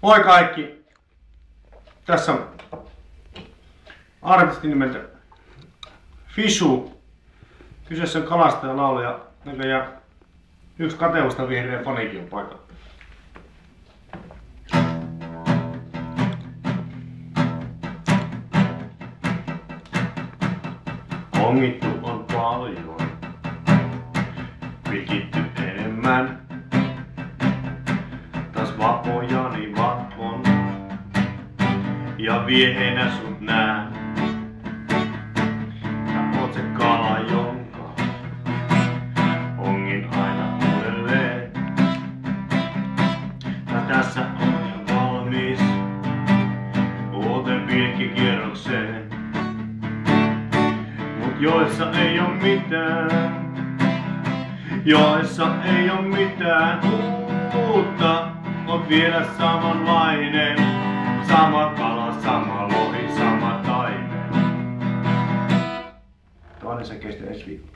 Moi kaikki! Tässä on artisti nimeltä Fishu. Kyseessä on kalastaja, laulaja ja yksi katevusta vihreä fanikin on paikalla. Ongittu on paljon, pikitty enemmän. Taas vapojani vatvon ja vieheinä sut nää. Sä oot se kala, jonka ongin aina uudelleen. Ja tässä on jo valmis uuteen pilkkikierrokseen. Mut joessa ei oo mitään, joessa ei oo mitään uutta. On vielä samanlainen, sama kala, sama lohi, sama taimen. Toinen se kestää ensi viikolla.